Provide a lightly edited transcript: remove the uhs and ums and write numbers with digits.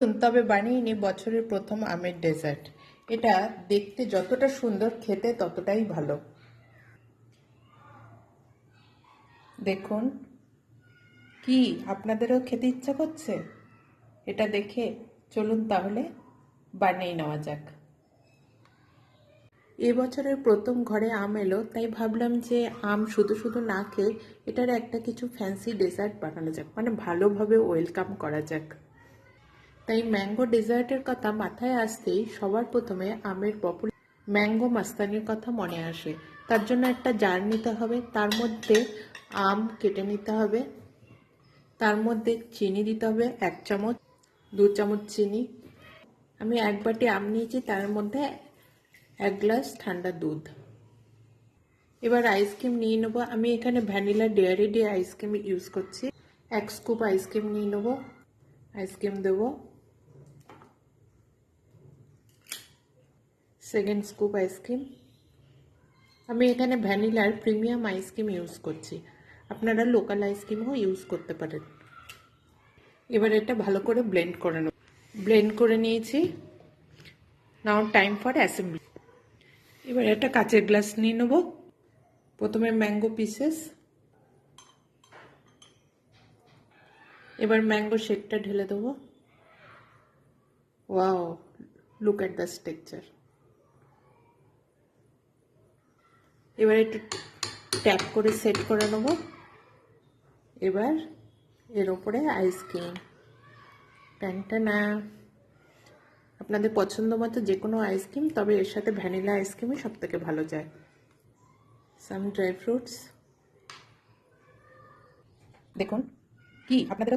তবে বানিয়ে নিই বছরের প্রথম আমের ডেজার্ট। এটা দেখতে যতটা সুন্দর, খেতে ততটাই ভালো। দেখুন, কি আপনাদেরও খেতে ইচ্ছা করছে? এটা দেখে চলুন তাহলে বানিয়ে নেওয়া যাক। এবছরের প্রথম ঘরে আম এলো, তাই ভাবলাম যে আম শুধু শুধু না খেয়ে এটার একটা কিছু ফ্যান্সি ডেজার্ট বানানো যাক, মানে ভালোভাবে ওয়েলকাম করা যাক। তাই ম্যাঙ্গো ডেজার্টের কথা মাথায় আসতেই সবার প্রথমে আমের পপুলার ম্যাঙ্গো মাস্তানির কথা মনে আসে। তার জন্য একটা জার নিতে হবে, তার মধ্যে আম কেটে নিতে হবে, তার মধ্যে চিনি দিতে হবে 1 চামচ, 2 চামচ চিনি। আমি 1 বাটি আম নিয়েছি, তার মধ্যে 1 গ্লাস ঠান্ডা দুধ। এবার আইসক্রিম নিয়ে নেবো। আমি এখানে vanilla dairy day ice cream use করছি। 1 স্কুপ আইসক্রিম নিয়ে নেবো। আইসক্রিম দেবো। 2nd scoop ice cream. আমি এখানে ভ্যানিলার প্রিমিয়াম আইসক্রিম ইউজ করছি, আপনারা লোকাল আইসক্রিমও ইউজ করতে পারেন। এবার এটা ভালো করে ব্লেন্ড করে নেব। ব্লেন্ড করে নিয়েছি। নাও টাইম ফর অ্যাসেম্বলি। এবার একটা কাচের গ্লাস নিয়ে নেব। প্রথমে ম্যাঙ্গো পিসেস, এবার ম্যাঙ্গো শেকটা ঢেলে দেবো। Wow, look at the texture. এবার একটু ট্যাপ করে সেট করে নেব। এবার এর ওপরে আইসক্রিম। টানটানা। আপনাদের পছন্দ মতো যে কোনো আইসক্রিম, তবে এর সাথে ভ্যানিলা আইসক্রিমই সব থেকে ভালো যায়। সাম ড্রাই ফ্রুটস। দেখুন, কি আপনাদের